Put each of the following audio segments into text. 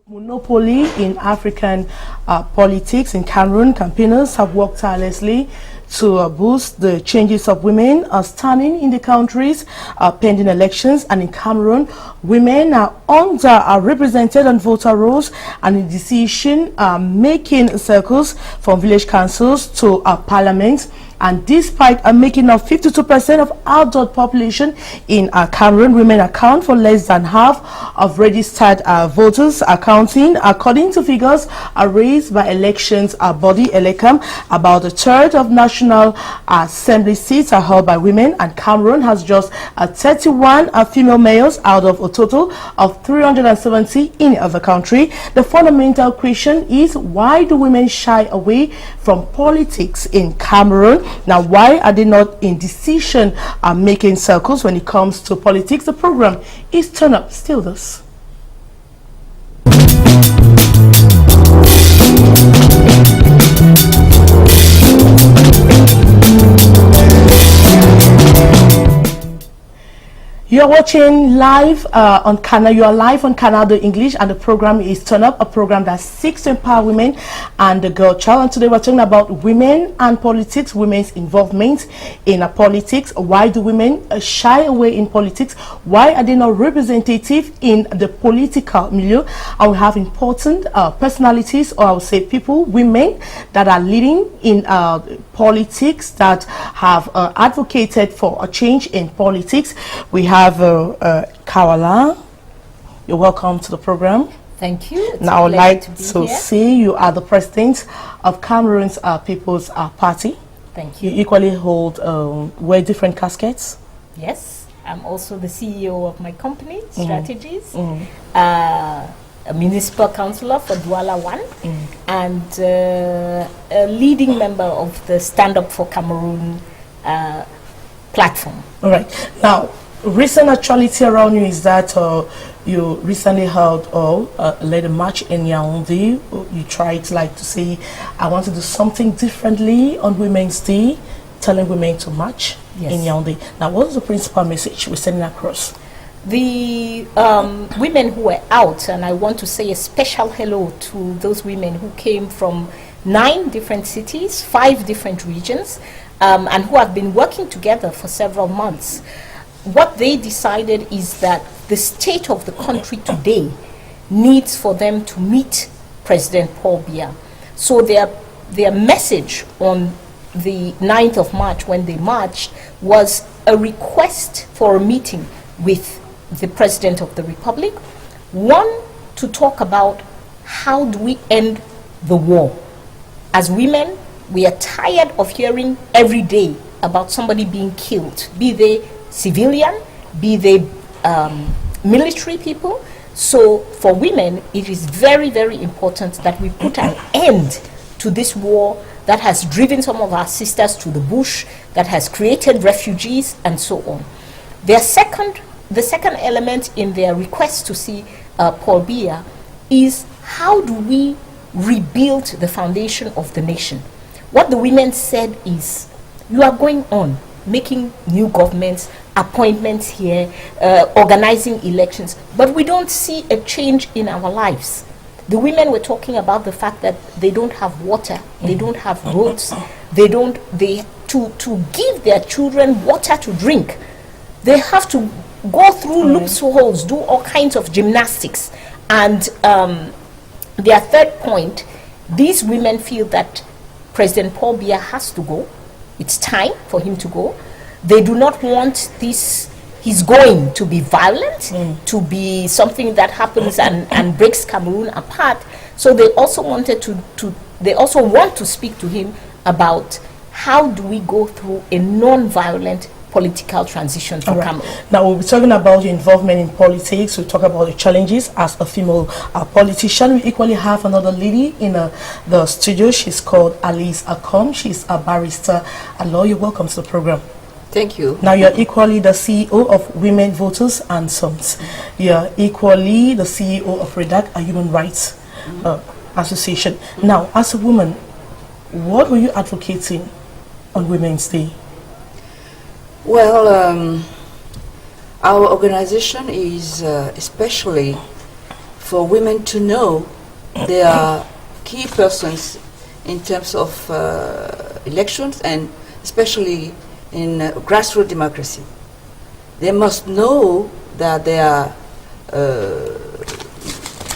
Monopoly in African politics in Cameroon. Campaigners have worked tirelessly to boost the changes of women standing in the country's pending elections. And in Cameroon, women are represented on voter rolls and in decision making circles from village councils to parliament. And despite making up 52% of adult population in Cameroon, women account for less than half of registered voters. Accounting, according to figures raised by elections body ELECTIVE, about a third of National Assembly seats are held by women, and Cameroon has just 31 female mayors out of a total of 370 in the country. The fundamental question is, why do women shy away from politics in Cameroon? Now, why are they not in decision making circles when it comes to politics? The program is Turn Up. Still this. You are watching live on Canal. You are live on Canal de English, and the program is Turn Up, a program that seeks to empower women and the girl child. And today we're talking about women and politics, women's involvement in politics. Why do women shy away in politics? Why are they not representative in the political milieu? And we have important personalities, or I would say people, women that are leading in politics, that have advocated for a change in politics. We have Kawala. You're welcome to the program. Thank you. It's now I'd like to see you are the president of Cameroon's People's Party. Thank you. You equally hold wear different caskets. Yes, I'm also the CEO of my company, Strategies, a municipal councillor for Douala 1, and a leading member of the Stand Up for Cameroon platform. All right. Now, recent actuality around you is that you recently held led a march in Yaoundé. You tried to say, I want to do something differently on Women's Day, telling women to march in Yaoundé. Now, what is the principal message we're sending across? The women who were out, and I want to say a special hello to those women who came from 9 different cities, 5 different regions, and who have been working together for several months. What they decided is that the state of the country today needs for them to meet President Paul Biya. So their message on the 9th of March when they marched was a request for a meeting with the President of the Republic. One, to talk about how do we end the war. As women, we are tired of hearing every day about somebody being killed, be they civilian, be they military people. So for women, it is very, very important that we put an end to this war that has driven some of our sisters to the bush, that has created refugees, and so on. The second element in their request to see Paul Biya is, how do we rebuild the foundation of the nation? What the women said is, you are going on making new governments, appointments here, organizing elections, but we don't see a change in our lives. The women were talking about the fact that they don't have water, they don't have roads, to give their children water to drink, they have to go through loopholes, do all kinds of gymnastics. And their third point, these women feel that President Paul Biya has to go. It's time for him to go. They do not want this, he's going to be violent, to be something that happens and breaks Cameroon apart. So they also wanted they also want to speak to him about how do we go through a non-violent political transition for Cameroon. Now we'll be talking about your involvement in politics. We'll talk about the challenges as a female politician. We equally have another lady in the studio. She's called Alice Akom. She's a barrister, a lawyer. Welcome to the program. Thank you. Now you're equally the CEO of Women Voters and Sons. You're equally the CEO of REDAC, a human rights association. Now, as a woman, what were you advocating on Women's Day? Well, our organization is especially for women to know they are key persons in terms of elections, and especially in grassroots democracy. They must know that they are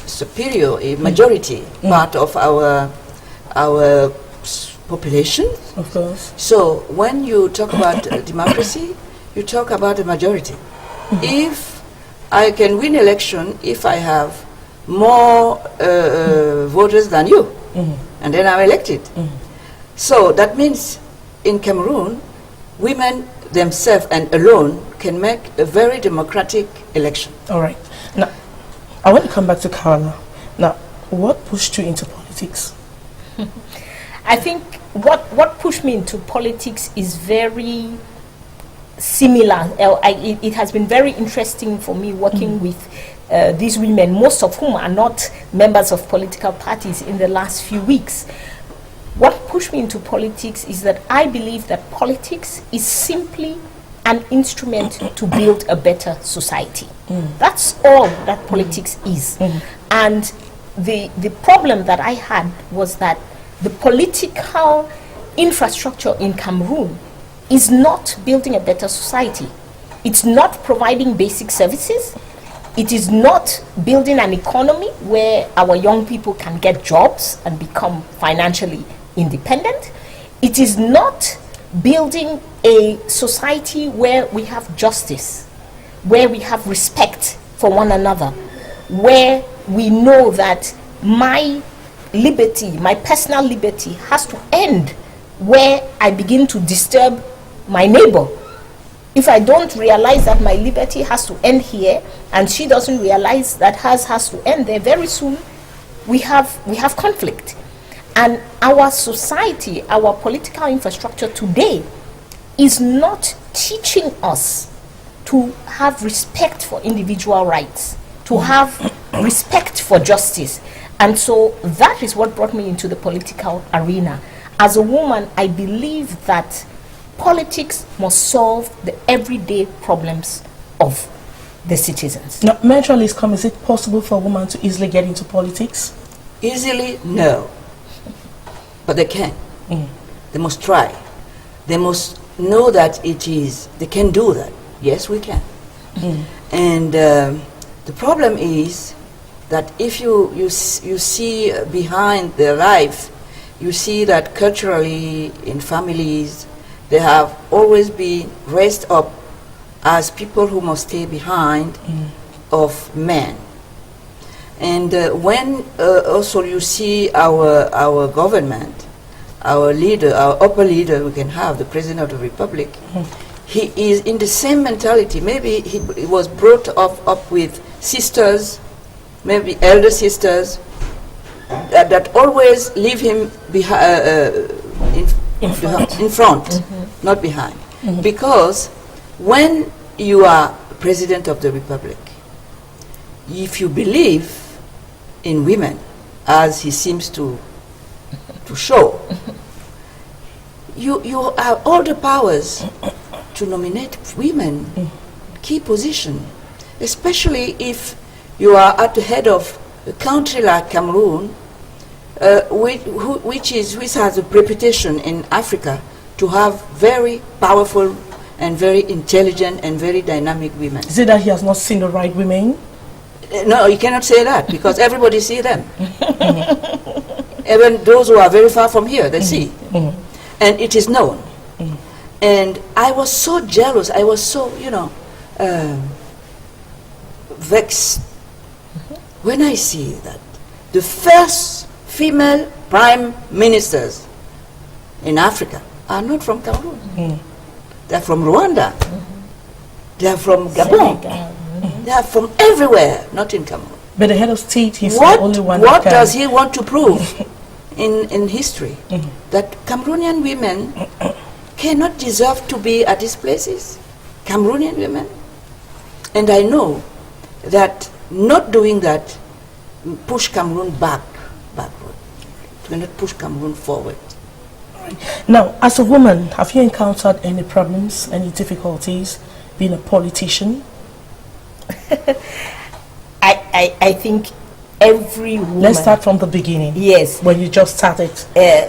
superior, a majority part of our population. Of course. So when you talk about democracy, you talk about the majority. If I can win election, if I have more voters than you, and then I'm elected. So that means in Cameroon, women themselves and alone can make a very democratic election. All right. Now, I want to come back to Carla. Now, what pushed you into politics? I think what pushed me into politics is very similar. It has been very interesting for me working with these women, most of whom are not members of political parties, in the last few weeks. What pushed me into politics is that I believe that politics is simply an instrument to build a better society. That's all that politics is. And the problem that I had was that the political infrastructure in Cameroon is not building a better society. It's not providing basic services. It is not building an economy where our young people can get jobs and become financially independent. It is not building a society where we have justice, where we have respect for one another, where we know that my liberty, my personal liberty, has to end where I begin to disturb my neighbor. If I don't realize that my liberty has to end here, and she doesn't realize that hers has to end there, very soon we have conflict. And our society, our political infrastructure today is not teaching us to have respect for individual rights, to have respect for justice. And so that is what brought me into the political arena. As a woman, I believe that politics must solve the everyday problems of the citizens. Now, menstrual is come. Is it possible for a woman to easily get into politics? Easily, no. But they can. They must try. They must know that they can do that. Yes, we can. And the problem is that if you see behind their life, you see that culturally in families, they have always been raised up as people who must stay behind of men. And when also you see our government, our leader, our upper leader we can have, the President of the Republic, he is in the same mentality. Maybe he was brought up with sisters, maybe elder sisters, that always leave him in front, not behind. Because when you are President of the Republic, if you believe in women, as he seems to show, you have all the powers to nominate women key position, especially if you are at the head of a country like Cameroon, which has a reputation in Africa to have very powerful and very intelligent and very dynamic women. Is it that he has not seen the right women? No, you cannot say that, because everybody see them. Even those who are very far from here, they see. And it is known. And I was so jealous, I was so, vexed when I see that the first female prime ministers in Africa are not from Cameroon. They're from Rwanda. They're from Gabon. They are from everywhere, not in Cameroon. But the head of state, he's the only one. What does he want to prove in history? That Cameroonian women cannot deserve to be at these places, Cameroonian women. And I know that not doing that push Cameroon backward. It will not push Cameroon forward. Now, as a woman, have you encountered any problems, any difficulties being a politician? I think every woman... Let's start from the beginning. Yes. When you just started,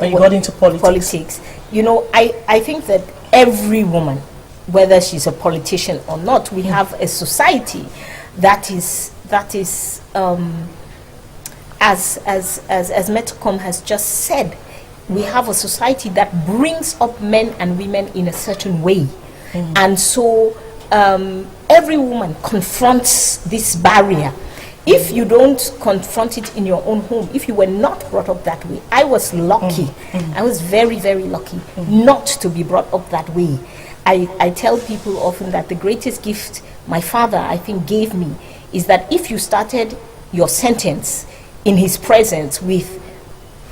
when you got into politics. You know, I think that every woman, whether she's a politician or not, we have a society that is as Metcom has just said, we have a society that brings up men and women in a certain way. And so every woman confronts this barrier. If you don't confront it in your own home, if you were not brought up that way, I was lucky. I was very, very lucky not to be brought up that way. I tell people often that the greatest gift my father, I think, gave me is that if you started your sentence in his presence with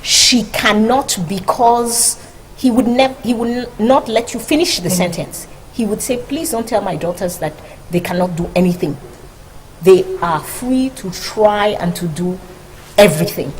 "she cannot," because he would not let you finish the sentence. He would say, "Please don't tell my daughters that they cannot do anything. They are free to try and to do everything."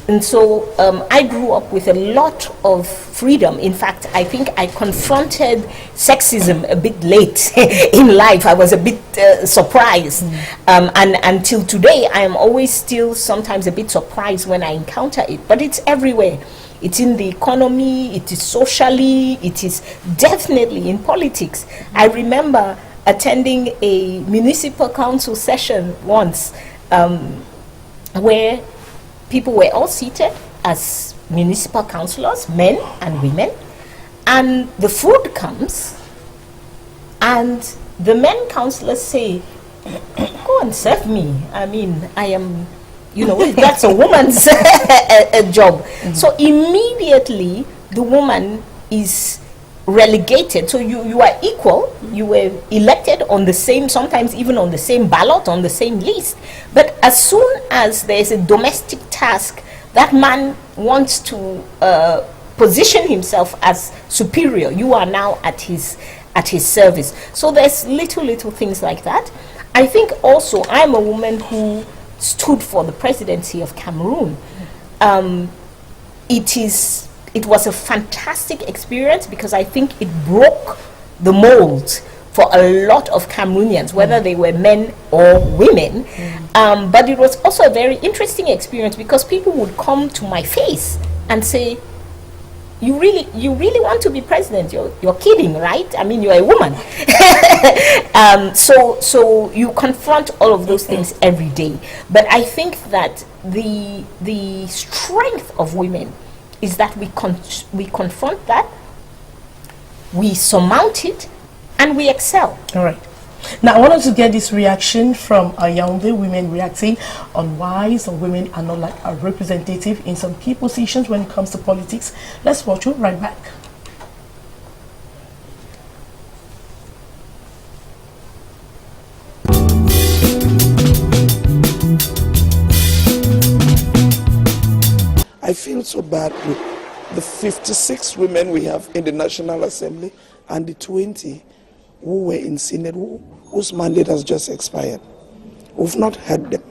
And so I grew up with a lot of freedom. In fact, I think I confronted sexism a bit late in life. I was a bit surprised. And until today, I am always still sometimes a bit surprised when I encounter it. But it's everywhere. It's in the economy, it is socially, it is definitely in politics. I remember attending a municipal council session once where people were all seated as municipal councillors, men and women, and the food comes, and the men councillors say, "Go and serve me. I mean, I am, you know, that's a woman's a job." So immediately the woman is relegated. So you are equal. You were elected on the same, sometimes even on the same ballot, on the same list. But as soon as there is a domestic task, that man wants to position himself as superior. You are now at his service. So there's little things like that. I think also I'm a woman who stood for the presidency of Cameroon. It was a fantastic experience because I think it broke the mold for a lot of Cameroonians, whether they were men or women. But it was also a very interesting experience because people would come to my face and say, you really want to be president? You're kidding, right? I mean, you're a woman. So you confront all of those things every day. But I think that the strength of women is that we confront that, we surmount it, and we excel. All right. Now, I wanted to get this reaction from Yaoundé women reacting on why some women are not like a representative in some key positions when it comes to politics. Let's watch you right back. I feel so bad with the 56 women we have in the National Assembly and the 20 who were in Senate whose mandate has just expired. We've not heard them,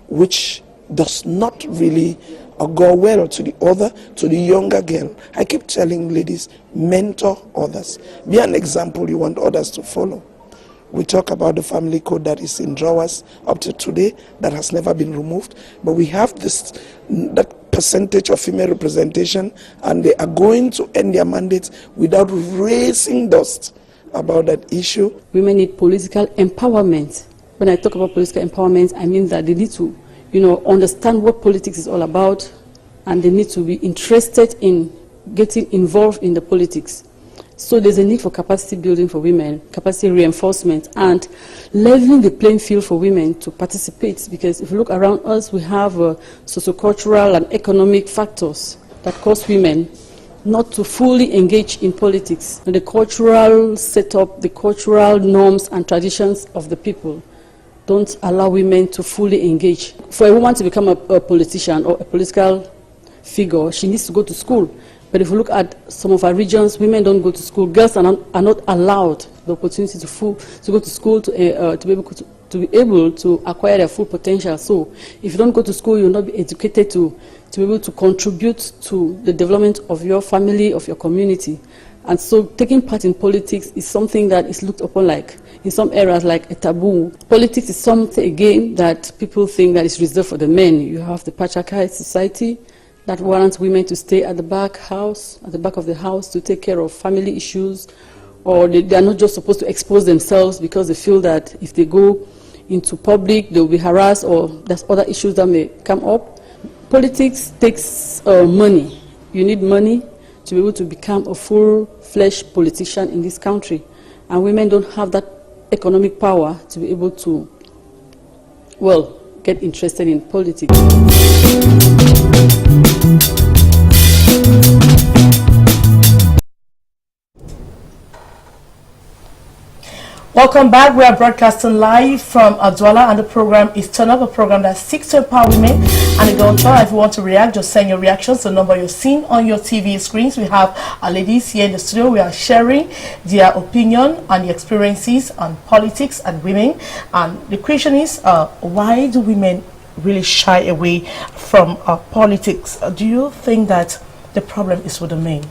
which does not really go well to the younger girl. I keep telling ladies, mentor others. Be an example you want others to follow. We talk about the family code that is in drawers up to today that has never been removed, but we have that percentage of female representation, and they are going to end their mandates without raising dust about that issue. Women need political empowerment. When I talk about political empowerment, I mean that they need to, understand what politics is all about, and they need to be interested in getting involved in the politics. So there's a need for capacity building for women, capacity reinforcement, and leveling the playing field for women to participate. Because if you look around us, we have sociocultural and economic factors that cause women not to fully engage in politics. And the cultural setup, the cultural norms and traditions of the people don't allow women to fully engage. For a woman to become a politician or a political figure, she needs to go to school. But if you look at some of our regions, women don't go to school. Girls are not allowed the opportunity to go to school to be able to acquire their full potential. So if you don't go to school, you'll not be educated to be able to contribute to the development of your family, of your community. And so taking part in politics is something that is looked upon like, in some areas, like a taboo. Politics is something, again, that people think that is reserved for the men. You have the patriarchal society that warrants women to stay at the back of the house to take care of family issues, or they are not just supposed to expose themselves because they feel that if they go into public, they will be harassed, or there's other issues that may come up. Politics takes money. You need money to be able to become a full-fledged politician in this country. And women don't have that economic power to be able to, well, get interested in politics. Welcome back. We are broadcasting live from Adwala, and the program is Turn Up, a program that seeks to empower women and the girl child. If you want to react, just send your reactions to the number you're seeing on your TV screens. We have our ladies here in the studio. We are sharing their opinion and the experiences on politics and women. And the question is, why do women really shy away from politics? Do you think that the problem is with the men?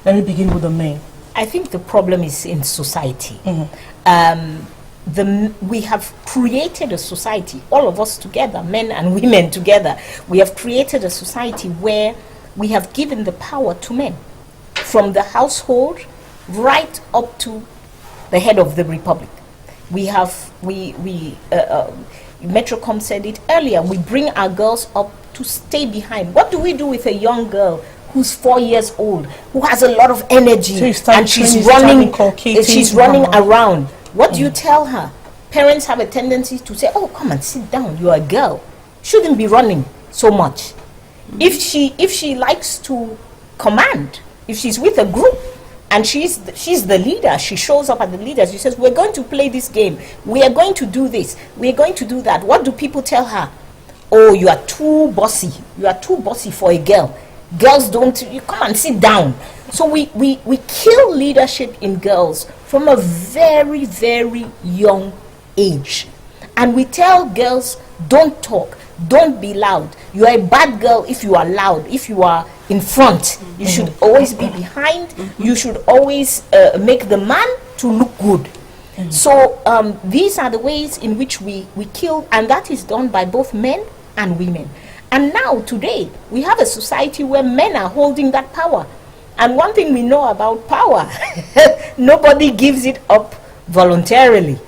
Let me begin with the men. I think the problem is in society. We have created a society, all of us together, men and women together. We have created a society where we have given the power to men, from the household right up to the head of the republic. Metrocom said it earlier, we bring our girls up to stay behind. What do we do with a young girl who's 4 years old, who has a lot of energy, and she's running around? What do you tell her? Parents have a tendency to say, oh, come and sit down, you're a girl, shouldn't be running so much. If she likes to command, if she's with a group and she's the leader, she shows up at the leader, she says, we're going to play this game, we are going to do this, we are going to do that. What do people tell her? Oh, you are too bossy for a girl. Girls don't, you come and sit down. So we kill leadership in girls from a very, very young age. And we tell girls, don't talk, don't be loud. You are a bad girl if you are loud, if you are in front. You should always be behind. You should always make the man to look good. So these are the ways in which we kill, and that is done by both men and women. And now, today, we have a society where men are holding that power. And one thing we know about power, nobody gives it up voluntarily.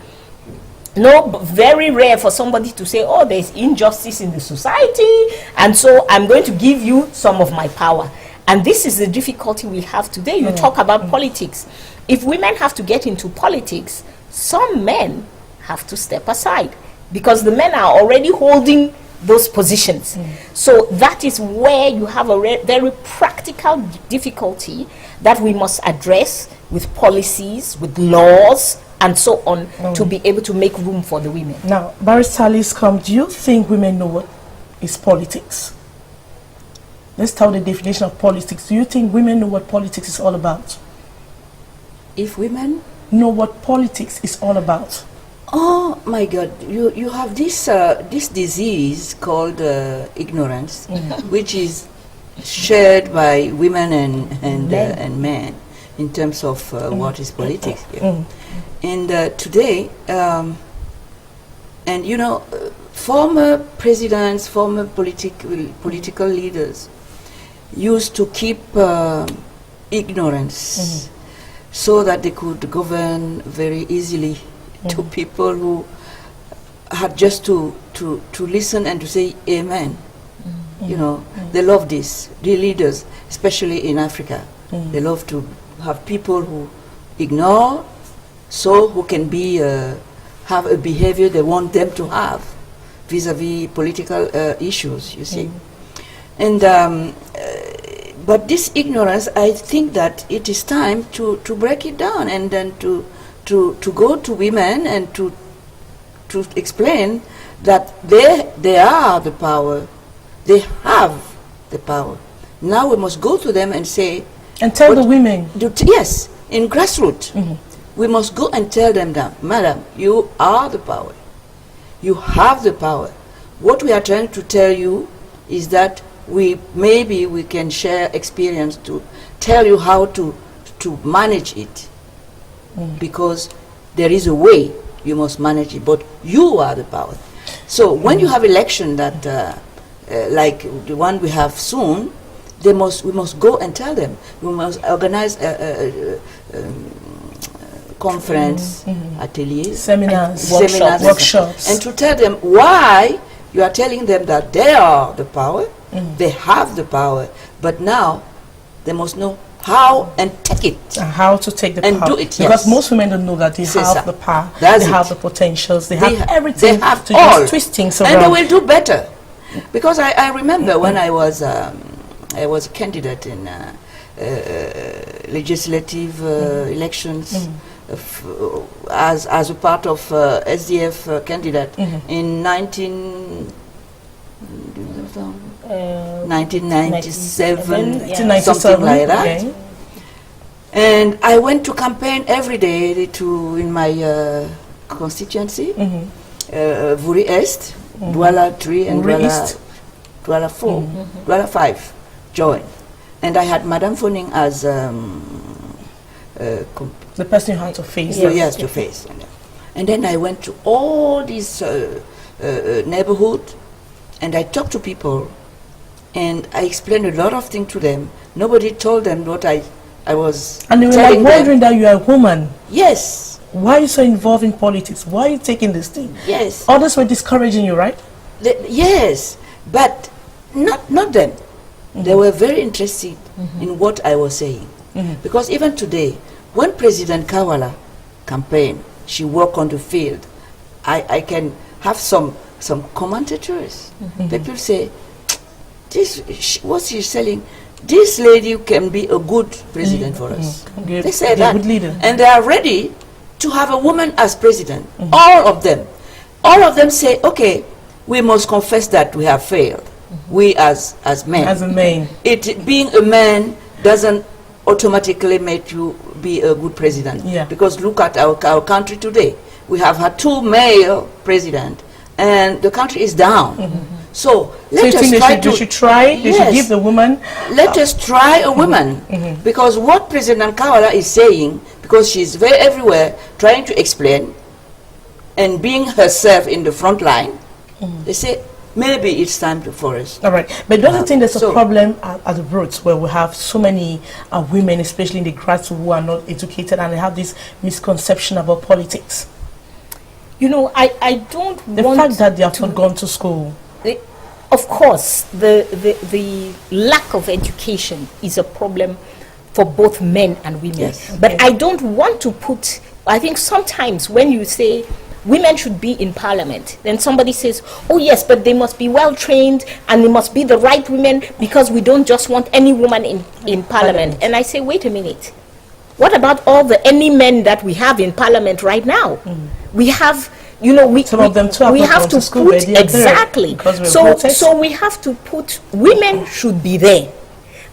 Very rare for somebody to say, oh, there's injustice in the society, and so I'm going to give you some of my power. And this is the difficulty we have today. You talk about politics. If women have to get into politics, some men have to step aside, because the men are already holding those positions. So that is where you have a very practical difficulty that we must address with policies, with laws, and so on, to be able to make room for the women. Now, Barrister Liscombe, do you think women know what is politics? Let's tell the definition of politics. Do you think women know what politics is all about? If women know what politics is all about? Oh my God! You have this disease called ignorance, which is shared by women and men in terms of what is politics. And today, and you know, former presidents, former political leaders used to keep ignorance so that they could govern very easily to people who had just to listen and to say amen. You know, they love this. The leaders, especially in Africa, they love to have people who ignore, so who can be have a behavior they want them to have vis-a-vis political issues. You see, and but this ignorance, I think that it is time to break it down, and then to go to women and to explain that they are the power, they have the power, Now we must go to them and say, and tell the women. Yes, in grassroots, we must go and tell them that, madam, you are the power. You have the power. What we are trying to tell you is that maybe we can share experience to tell you how to manage it, because there is a way you must manage it, but you are the power. So when you have election that like the one we have soon, we must go and tell them. We must organize a conference, ateliers, seminars, workshops, and to tell them why you are telling them that they are the power, they have the power, but now they must know how and take it. And how to take the and power. do it, because most women don't know that they have the power, they have the potentials, they have everything, they have to all. just twist things around. And they will do better. Because I remember when I was a candidate in legislative elections as a part of SDF candidate in 1997, something like that. Okay. And I went to campaign every day in my constituency, Vuri Est, Douala 3 and Douala 4, Douala 5 joined. And I had Madame Foning as the person you had to face. Yes, to face. And then I went to all these neighborhood, and I talked to people, and I explained a lot of things to them. Nobody told them what I was and they were like wondering that you are a woman. Yes. Why are you so involved in politics? Why are you taking this thing? Yes. Others were discouraging you, right? Yes, but not them. They were very interested in what I was saying. Because even today, when President Kawala campaigned, she worked on the field. I can have some commentators. People say, what she's selling, this lady can be a good president for us. They say that. Good leader. And they are ready to have a woman as president. All of them. All of them say, okay, we must confess that we have failed. We as men. As a man. Being a man doesn't automatically make you be a good president. Yeah. Because look at our country today. We have had 2 male presidents, and the country is down. So let us try to. They should try. They should give the woman. Let us try a woman, because what President Kawala is saying, because she's very everywhere trying to explain, and being herself in the front line, they say maybe it's time for us. All right, but don't you think there's a problem at the roots where we have so many women, especially in the grassroots, who are not educated and they have this misconception about politics? You know, I don't the want fact that they have not gone to school. Of course, the lack of education is a problem for both men and women. Yes. But I don't want to put, I think sometimes when you say women should be in parliament, then somebody says, oh yes, but they must be well trained and they must be the right women, because we don't just want any woman in parliament. And I say, wait a minute. What about all any men that we have in parliament right now? We have, you know, some of them too we have to put exactly. So we have to put women should be there.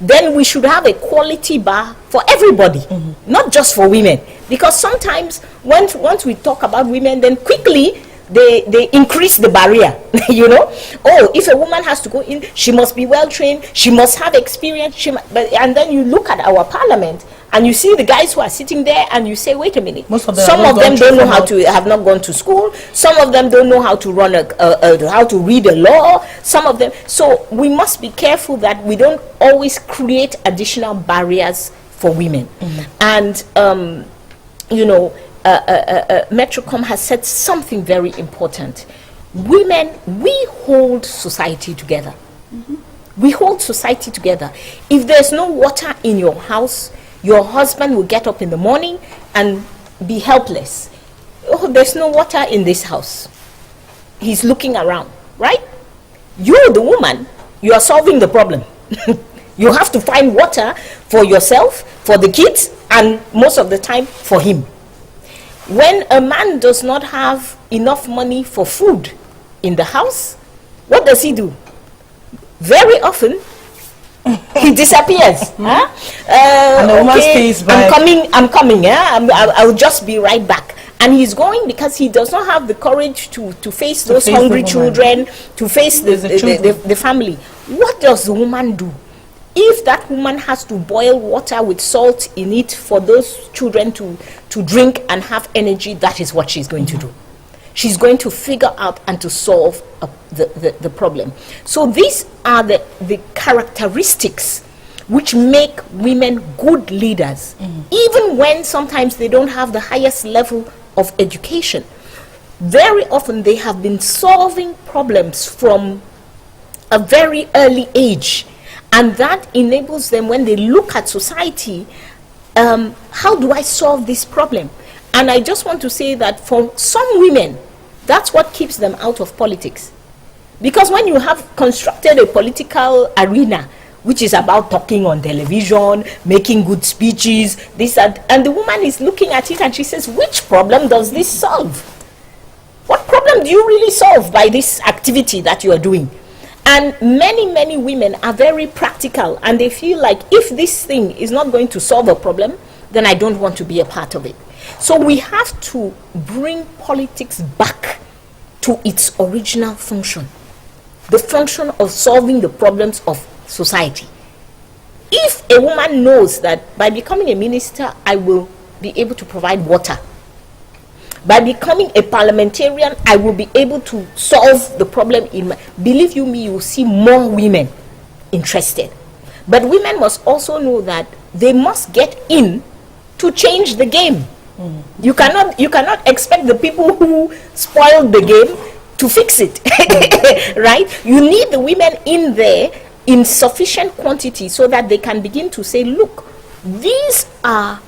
Then we should have a quality bar for everybody, not just for women. Because sometimes once we talk about women, then quickly they increase the barrier. You know, oh, if a woman has to go in, she must be well trained, she must have experience. And then you look at our parliament and you see the guys who are sitting there, and you say, wait a minute. Some of them don't know have not gone to school. Some of them don't know how to run how to read a law. Some of them. So we must be careful that we don't always create additional barriers for women. And you know, Metrocom has said something very important. Women, we hold society together. We hold society together. If there's no water in your house, your husband will get up in the morning and be helpless. Oh, there's no water in this house. He's looking around, right? You, the woman, you are solving the problem. You have to find water for yourself, for the kids, and most of the time for him. When a man does not have enough money for food in the house, what does he do? Very often, he disappears. Huh? And the woman stays back. I'm coming. Yeah? I'll just be right back. And he's going because he does not have the courage to face those hungry children, to face the family. What does the woman do? If that woman has to boil water with salt in it for those children to drink and have energy, that is what she's going to do. She's going to figure out and to solve the problem. So these are the characteristics which make women good leaders, even when sometimes they don't have the highest level of education. Very often they have been solving problems from a very early age, and that enables them, when they look at society, how do I solve this problem? And I just want to say that for some women, that's what keeps them out of politics. Because when you have constructed a political arena which is about talking on television, making good speeches, this and the woman is looking at it and she says, which problem does this solve? What problem do you really solve by this activity that you are doing? And many women are very practical, and they feel like if this thing is not going to solve a problem, then I don't want to be a part of it. So we have to bring politics back to its original function, the function of solving the problems of society. If a woman knows that by becoming a minister, I will be able to provide water, by becoming a parliamentarian, I will be able to solve the problem believe you me, you will see more women interested. But women must also know that they must get in to change the game. You cannot expect the people who spoiled the game to fix it. Right? You need the women in there in sufficient quantity so that they can begin to say, look, these are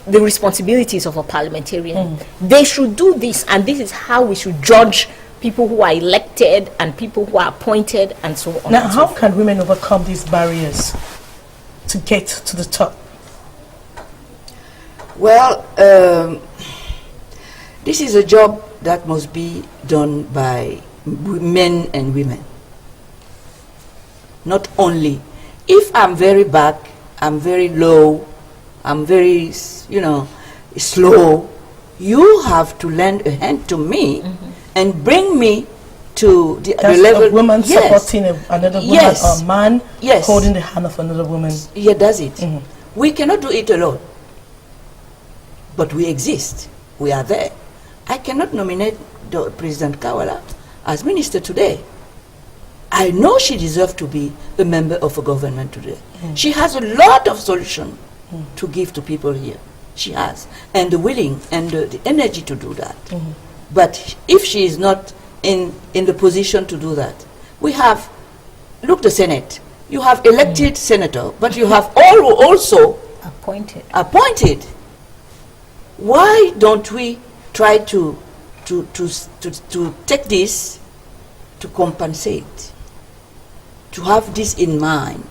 the responsibilities of a parliamentarian. They should do this, and this is how we should judge people who are elected and people who are appointed, and so on. Now, how can women overcome these barriers to get to the top? Well, this is a job that must be done by men and women. Not only. If I'm very back, I'm very low, I'm very, slow, you have to lend a hand to me and bring me to the level. A woman supporting another woman, or a man holding the hand of another woman. Yeah, does it. We cannot do it alone. But we exist. We are there. I cannot nominate President Kawala as minister today. I know she deserves to be a member of a government today. She has a lot of solutions to give to people here. She has. And the willing and the energy to do that. But if she is not in the position to do that, we have, look, the Senate. You have elected senator, but you have also appointed. Why don't we try to take this to compensate, to have this in mind,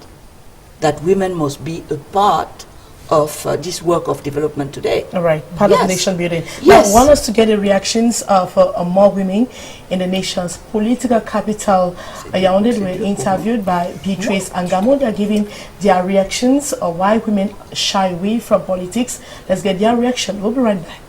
that women must be a part of this work of development today. All right, part of nation building. Yes. Now, I want us to get the reactions of more women in the nation's political capital. Yaoundé were interviewed by Beatrice Angamo. They are giving their reactions of why women shy away from politics. Let's get their reaction. We'll be right back.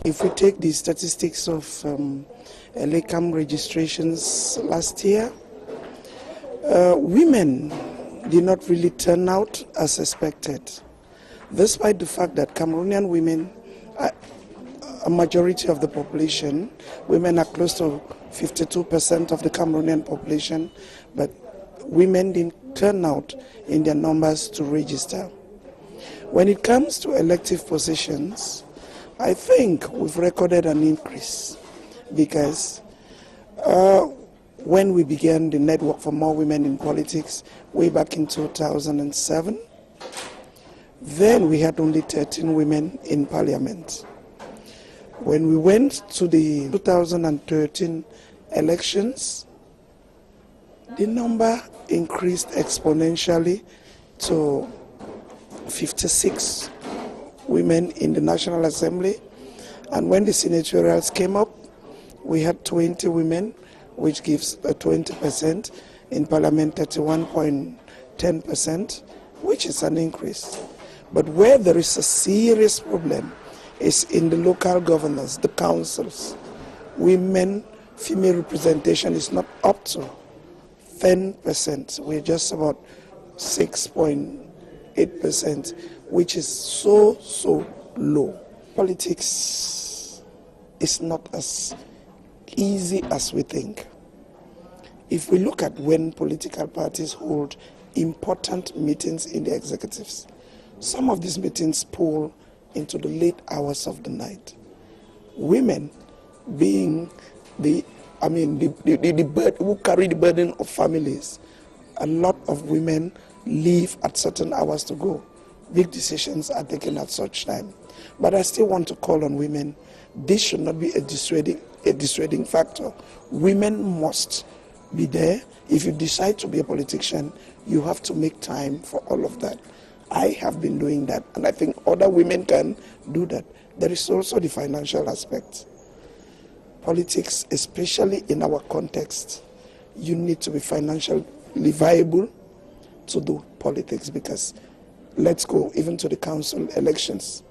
If we take the statistics of ELECAM registrations last year, women did not really turn out as expected, despite the fact that Cameroonian women, a majority of the population, women are close to 52% of the Cameroonian population, but women didn't turn out in their numbers to register. When it comes to elective positions, I think we've recorded an increase because when we began the Network for More Women in Politics way back in 2007, then we had only 13 women in parliament. When we went to the 2013 elections, the number increased exponentially to 56 women in the National Assembly, and when the senatorials came up, we had 20 women, which gives a 20%, in Parliament 31.10%, which is an increase. But where there is a serious problem is in the local governance, the councils. Women, female representation is not up to 10%. We're just about 6.8%, which is so low. Politics is not as easy as we think. If we look at when political parties hold important meetings in the executives, some of these meetings pull into the late hours of the night. Women being the bird who carry the burden of families, a lot of women leave at certain hours to go. Big decisions are taken at such time. But I still want to call on women. This should not be a dissuading factor. Women must be there. If you decide to be a politician, you have to make time for all of that. I have been doing that, and I think other women can do that. There is also the financial aspect. Politics, especially in our context, you need to be financially viable to do politics, because let's go even to the council elections.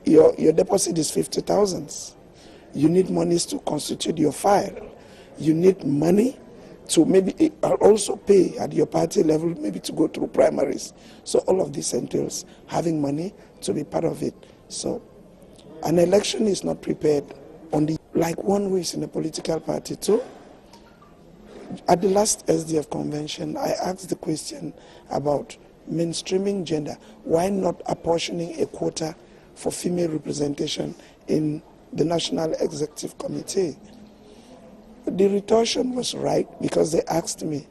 Your deposit is 50,000. You need monies to constitute your file. You need money to maybe also pay at your party level, maybe to go through primaries. So all of this entails having money to be part of it. So an election is not prepared only like one who is in a political party too. At the last SDF convention, I asked the question about mainstreaming gender. Why not apportioning a quota for female representation in the National Executive Committee? The retortion was right, because they asked me,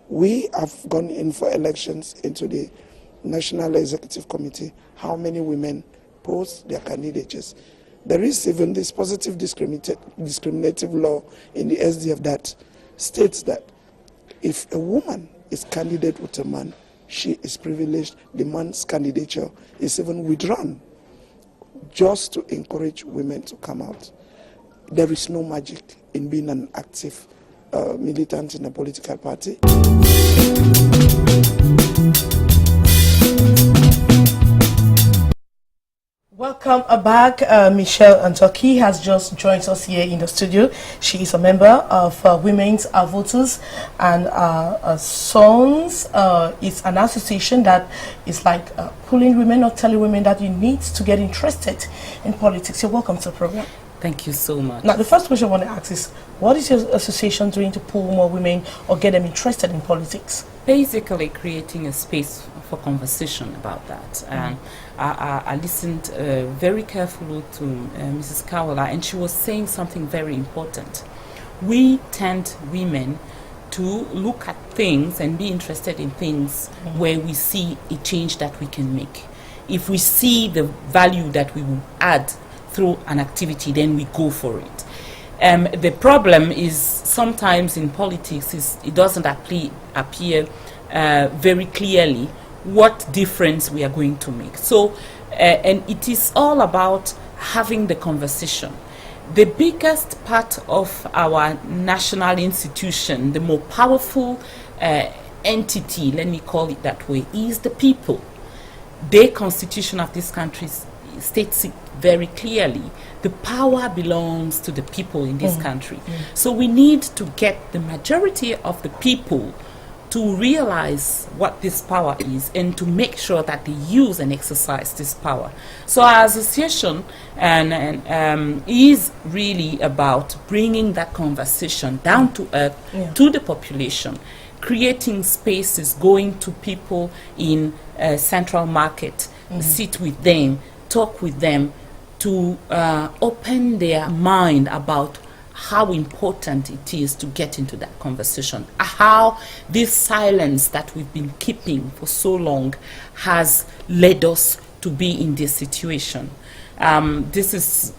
we have gone in for elections into the National Executive Committee. How many women post their candidatures? There is even this positive discriminative law in the SDF that states that if a woman is candidate with a man, she is privileged. The man's candidature is even withdrawn, just to encourage women to come out. There is no magic in being an active militant in a political party. Welcome back. Michelle Antoki has just joined us here in the studio. She is a member of Women's Voters and Sons. It's an association that is like pulling women or telling women that you need to get interested in politics. You're welcome to the program. Thank you so much. Now, the first question I want to ask is, what is your association doing to pull more women or get them interested in politics? Basically, creating a space for conversation about that. And I listened very carefully to Mrs. Kawala, and she was saying something very important. We tend, women, to look at things and be interested in things where we see a change that we can make. If we see the value that we will add through an activity, then we go for it. The problem is sometimes in politics is it doesn't appear very clearly what difference we are going to make. So, and it is all about having the conversation. The biggest part of our national institution, the more powerful entity, let me call it that way, is the people. The constitution of this country states it very clearly. The power belongs to the people in this country. So we need to get the majority of the people to realize what this power is and to make sure that they use and exercise this power. So our association is really about bringing that conversation down to earth, to the population, creating spaces, going to people in Central Market, sit with them, talk with them, to open their mind about how important it is to get into that conversation, how this silence that we've been keeping for so long has led us to be in this situation. This is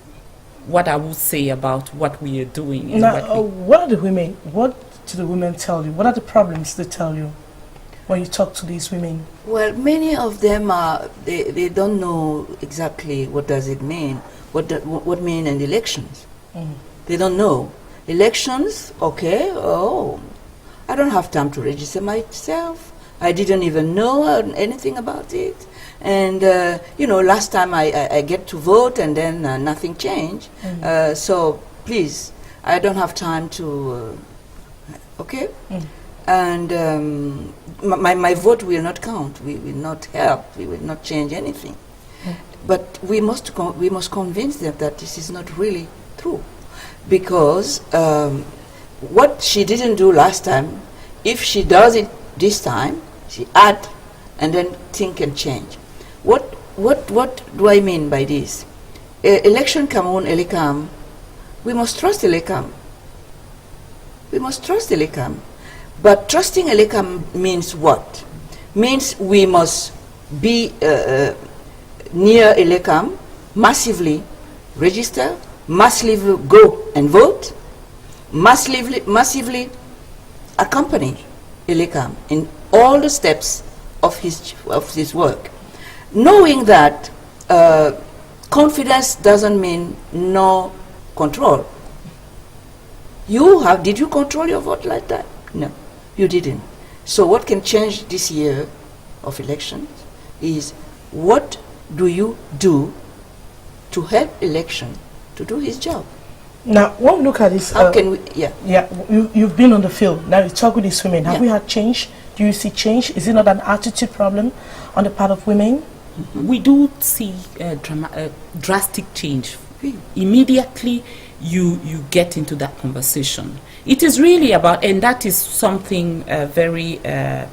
what I would say about what we are doing. Now, what do the women tell you? What are the problems they tell you? when you talk to these women? Well, many of them are, they don't know exactly what does it mean, what mean in elections. They don't know. Elections, okay, oh, I don't have time to register myself. I didn't even know anything about it. And, you know, last time I get to vote and then nothing changed. So please, I don't have time to, okay? And my vote will not count. We will not help. We will not change anything. But we must convince them that this is not really true. Because what she didn't do last time, if she does it this time, she add and then think and change. What do I mean by this? Election Cameroon, ELECAM, we must trust ELECAM. We must trust ELECAM. But trusting ELECAM means what? Means we must be near ELECAM, massively register, massively go and vote, massively accompany ELECAM in all the steps of his work. Knowing that confidence doesn't mean no control. Did you control your vote like that? No, you didn't. So what can change this year of elections is what do you do to help election to do his job? Now, when we look at this, how can we, you've been on the field. Now you talk with these women. Have we had change? Do you see change? Is it not an attitude problem on the part of women? We do see drastic change. Immediately you get into that conversation. It is really about, and that is something very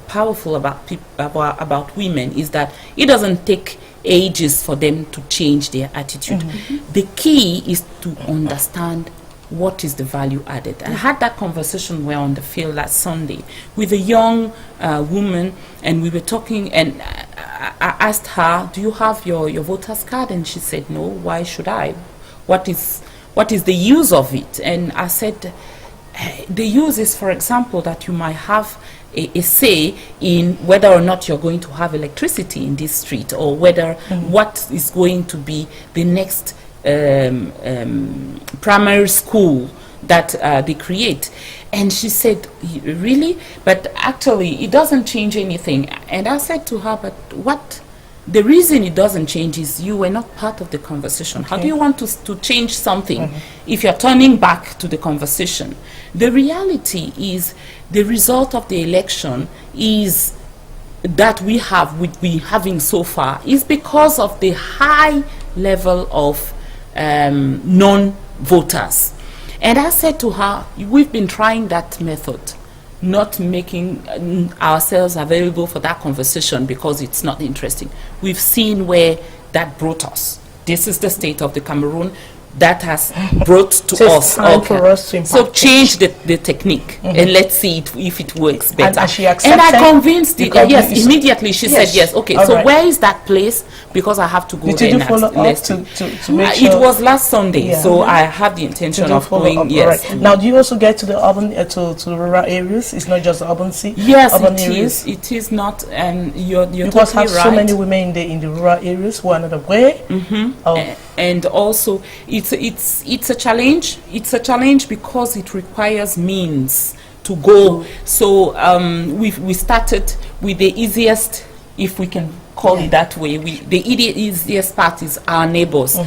powerful about women, is that it doesn't take ages for them to change their attitude. The key is to understand what is the value added. I had that conversation where on the field last Sunday with a young woman, and we were talking, and I asked her, do you have your voter's card? And she said, no. Why should I? What is the use of it? And I said, the use is, for example, that you might have a say in whether or not you're going to have electricity in this street, or whether what is going to be the next primary school that they create. And she said, really? But actually, it doesn't change anything. And I said to her, but the reason it doesn't change is you were not part of the conversation. How do you want to change something if you're turning back to the conversation? The reality is the result of the election is that we've been having so far is because of the high level of non-voters. And I said to her, we've been trying that method, not making ourselves available for that conversation because it's not interesting. We've seen where that brought us. This is the state of the Cameroon that has brought to us. For us to so change the technique and let's see if it works better. And she accepted. And I convinced it. Yes, immediately she said yes. Okay, all so right. Where is that place? Because I have to go there next. Did you follow up to make sure? It was last Sunday, so I have the intention of going. Yes. Right. Now, do you also get to the urban to rural areas? It's not just urban areas. Yes, it is not, and you're because totally have right. so many women in the rural areas who are not aware. And also, it's a challenge. It's a challenge because it requires means to go. So we started with the easiest, if we can call it that way. The easiest part is our neighbors.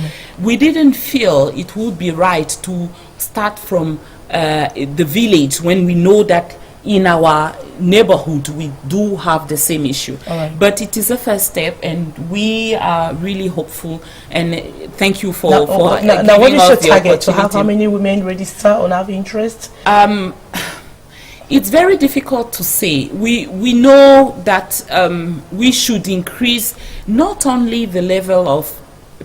We didn't feel it would be right to start from the village when we know that in our neighborhood we do have the same issue. But it is a first step, and we are really hopeful, and thank you for now what is your target? To have how many women register or have interest? It's very difficult to say. We know that we should increase not only the level of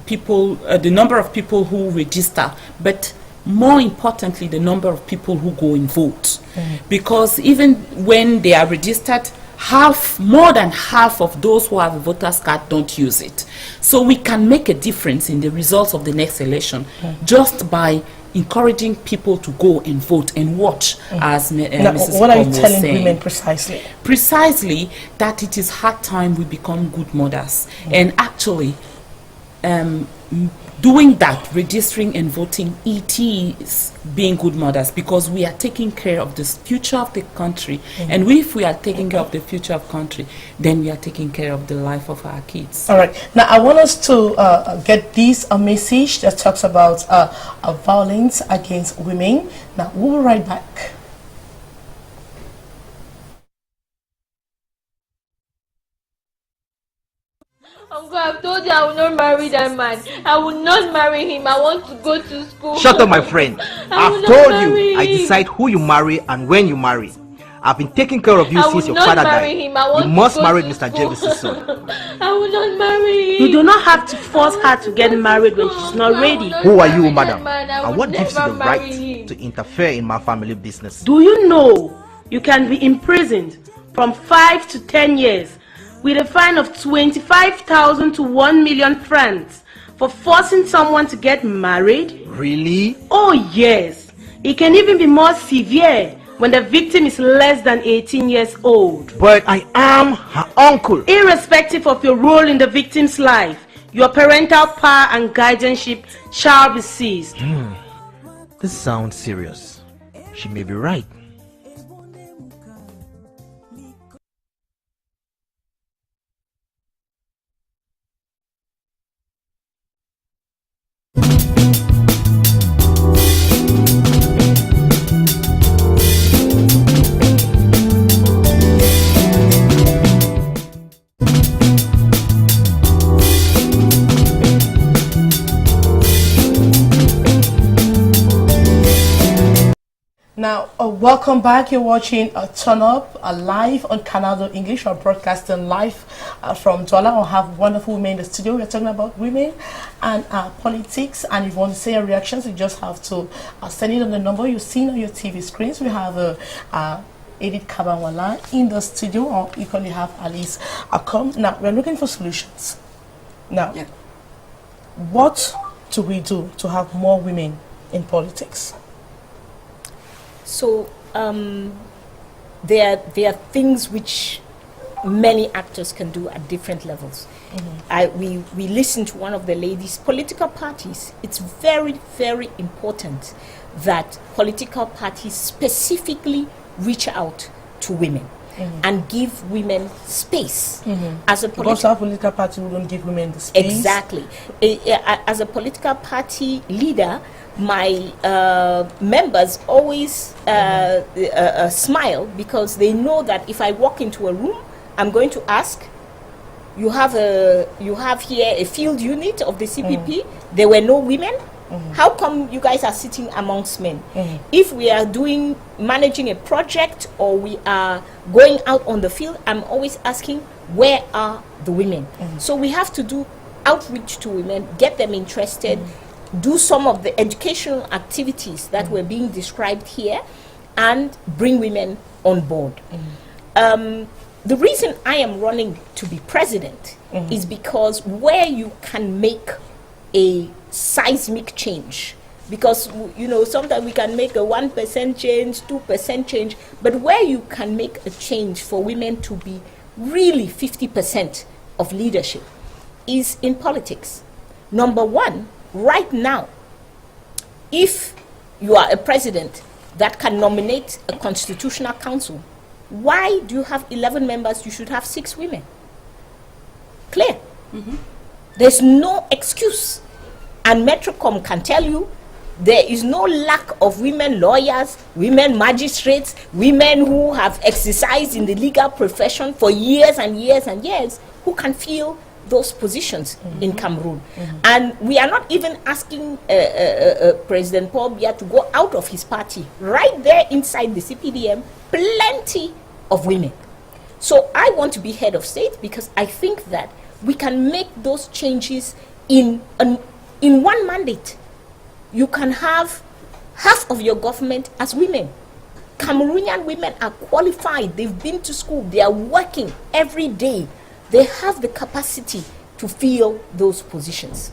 people, the number of people who register, but more importantly, the number of people who go and vote. Because even when they are registered, more than half of those who have a voter's card don't use it. So we can make a difference in the results of the next election just by encouraging people to go and vote and watch, as Now, Mrs. what are you Kom was telling saying. women precisely? Precisely that it is hard time we become good mothers, and actually doing that, registering and voting, it is being good mothers, because we are taking care of the future of the country. And if we are taking care of the future of country, then we are taking care of the life of our kids. All right. Now, I want us to get this a message that talks about violence against women. Now, we'll be right back. Uncle, I've told you I will not marry that man. I will not marry him. I want to go to school. Shut up, my friend. I've told you I decide who you marry and when you marry. I've been taking care of you since your father died. You must marry Mr. Jervis' son. I will not marry him. You do not have to force her to get married when she's not ready. Who are you, madam? And what gives you the right to interfere in my family business? Do you know you can be imprisoned from 5 to 10 years with a fine of 25,000 to 1 million francs for forcing someone to get married? Really? Oh yes. It can even be more severe when the victim is less than 18 years old. But I am her uncle. Irrespective of your role in the victim's life, your parental power and guardianship shall be seized. This sounds serious. She may be right. Now, welcome back. You're watching Turn Up live on Canado English. We're broadcasting live from Douala. We have wonderful women in the studio. We're talking about women and politics. And if you want to say your reactions, you just have to send it on the number you've seen on your TV screens. We have Edith Kabanwala in the studio, or equally have Alice Akom. Now, we're looking for solutions. Now, what do we do to have more women in politics? So there are things which many actors can do at different levels. We listened to one of the ladies. Political parties, it's very, very important that political parties specifically reach out to women and give women space. As a political party wouldn't give women the space. Exactly. As a political party leader, my members always smile, because they know that if I walk into a room, I'm going to ask, you have here a field unit of the CPP. There were no women. How come you guys are sitting amongst men? If we are managing a project, or we are going out on the field, I'm always asking, where are the women? So we have to do outreach to women, get them interested, do some of the educational activities that were being described here, and bring women on board. The reason I am running to be president is because where you can make a seismic change, because sometimes we can make a 1% change, 2% change, but where you can make a change for women to be really 50% of leadership is in politics. Number one, right now, if you are a president that can nominate a constitutional council, why do you have 11 members? You should have 6 women. Clear. There's no excuse. And Metrocom can tell you there is no lack of women lawyers, women magistrates, women who have exercised in the legal profession for years and years and years, who can fill those positions in Cameroon. And we are not even asking President Paul Biya to go out of his party. Right there inside the CPDM, plenty of women. So I want to be head of state, because I think that we can make those changes in one mandate. You can have half of your government as women. Cameroonian women are qualified. They've been to school. They are working every day. They have the capacity to fill those positions.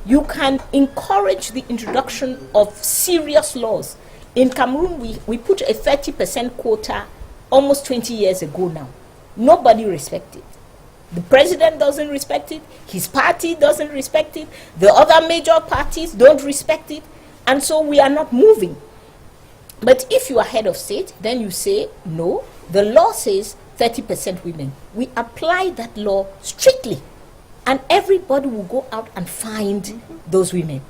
You can encourage the introduction of serious laws. In Cameroon, we put a 30% quota almost 20 years ago now. Nobody respects it. The president doesn't respect it. His party doesn't respect it. The other major parties don't respect it. And so we are not moving. But if you are head of state, then you say, no, the law says 30% women. We apply that law strictly. And everybody will go out and find those women.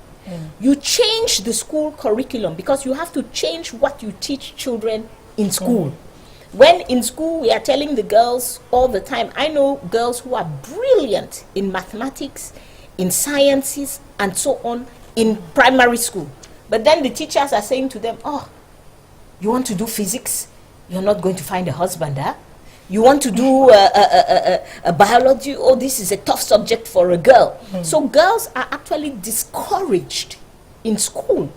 You change the school curriculum because you have to change what you teach children in school. When in school we are telling the girls all the time, I know girls who are brilliant in mathematics, in sciences, and so on in primary school. But then the teachers are saying to them, oh, you want to do physics? You're not going to find a husband, huh? You want to do a biology? Oh, this is a tough subject for a girl. So girls are actually discouraged in school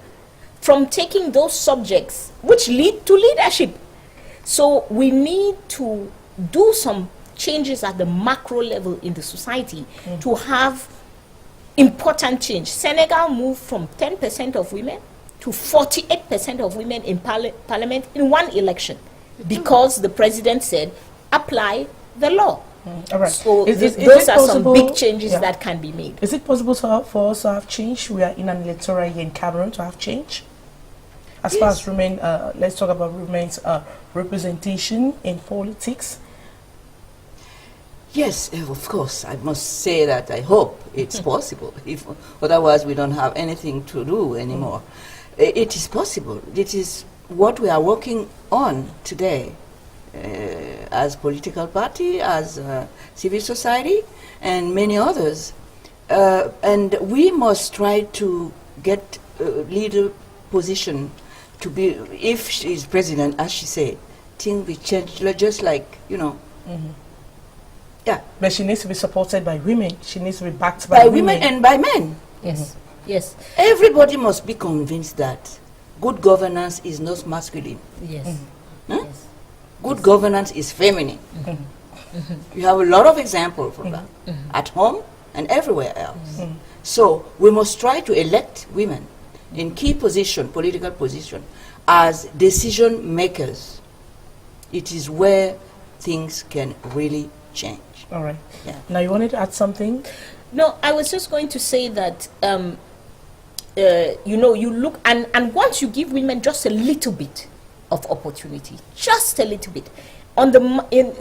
from taking those subjects which lead to leadership. So we need to do some changes at the macro level in the society to have important change. Senegal moved from 10% of women to 48% of women in parliament in one election because the president said, apply the law. All right. So those are some big changes that can be made. Is it possible for us to have change? We are in an electoral year in Cameroon to have change. As far as women, let's talk about women's representation in politics. Yes, of course. I must say that I hope it's possible. If otherwise, we don't have anything to do anymore. It is possible. It is what we are working on today. As political party, as civil society, and many others. And we must try to get leader position to be, if she is president, as she said, things will change, just like, you know. Yeah. But she needs to be supported by women. She needs to be backed by women and by men. Yes. Yes. Everybody must be convinced that good governance is not masculine. Yes. Huh? Yes. Good governance is feminine. You have a lot of examples for that at home and everywhere else. So we must try to elect women in key position, political position, as decision makers. It is where things can really change. All right. Yeah. Now you wanted to add something? No, I was just going to say that you know, you look and once you give women just a little bit of opportunity, just a little bit.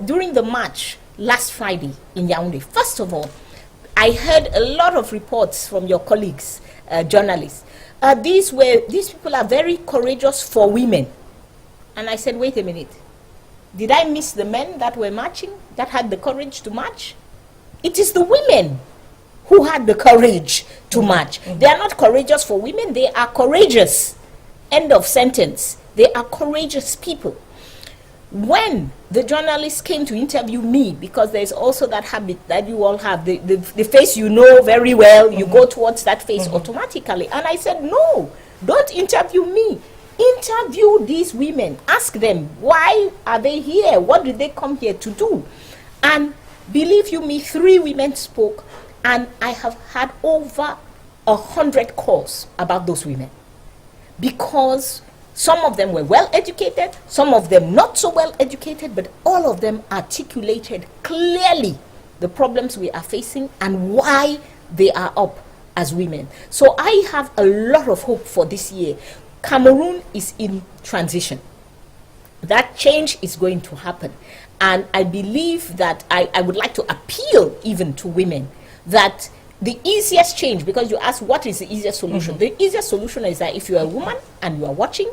During the march last Friday in Yaoundé, first of all, I heard a lot of reports from your colleagues, journalists. These people are very courageous for women. And I said, wait a minute. Did I miss the men that were marching, that had the courage to march? It is the women who had the courage to march. They are not courageous for women, they are courageous. End of sentence. They are courageous people. When the journalists came to interview me, because there's also that habit that you all have, the face you know very well, you go towards that face automatically. And I said, no, don't interview me. Interview these women. Ask them, why are they here? What did they come here to do? And believe you me, 3 women spoke, and I have had over 100 calls about those women. Because some of them were well educated, some of them not so well educated, but all of them articulated clearly the problems we are facing and why they are up as women. So I have a lot of hope for this year. Cameroon is in transition. That change is going to happen. And I believe that I would like to appeal even to women that the easiest change, because you ask what is the easiest solution? The easiest solution is that if you are a woman and you are watching,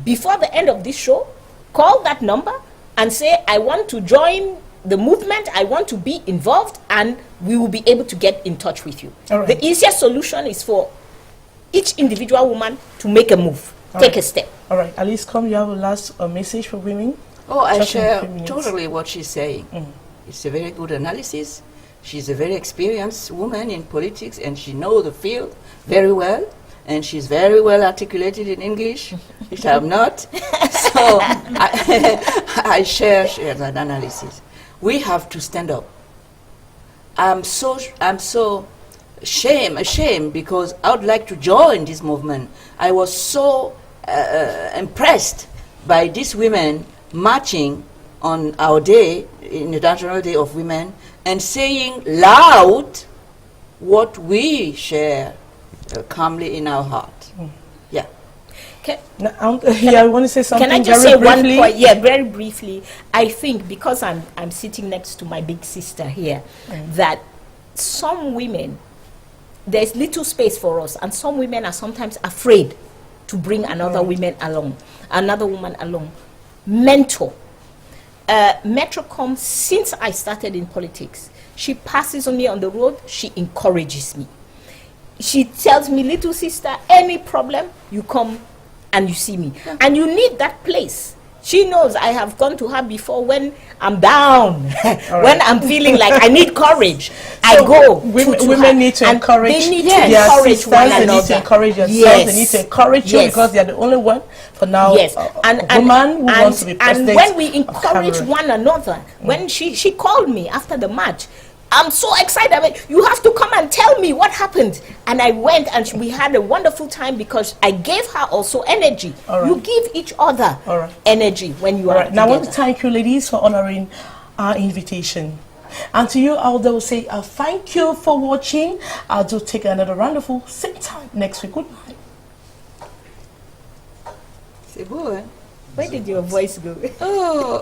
before the end of this show, call that number and say, I want to join the movement, I want to be involved, and we will be able to get in touch with you. Right. The easiest solution is for each individual woman to make a move, take a step. All right, Alice, you have a last message for women? Oh, I share totally what she's saying. It's a very good analysis. She's a very experienced woman in politics, and she knows the field very well. And she's very well articulated in English, which I'm not. So I share that analysis. We have to stand up. I'm so a shame, because I would like to join this movement. I was so impressed by these women marching on our day, in the National Day of Women, and saying loud what we share calmly in our heart. Yeah. I want to say something. Can I just say one point? Yeah, very briefly. I think because I'm sitting next to my big sister here, that some women, there's little space for us, and some women are sometimes afraid to bring another woman along. Mentor. Metrocom, since I started in politics, she passes on me on the road, she encourages me. She tells me, little sister, any problem, you come and you see me. And you need that place. She knows I have gone to her before when I'm down, when I'm feeling like I need courage. I go. Women need to encourage. They need to encourage one another. They need to encourage themselves. They need to encourage you because they are the only one for now. Yes, and woman who wants to be president. And when we encourage one another, when she called me after the match, I'm so excited. I mean, you have to come and tell me what happened. And I went, and we had a wonderful time because I gave her also energy. You give each other energy when you are together. Now I want to thank you, ladies, for honoring our invitation. And to you out there, will say thank you for watching. I'll do take another rendezvous same time next week. Good night. C'est beau, hein? Where did your voice go? Oh.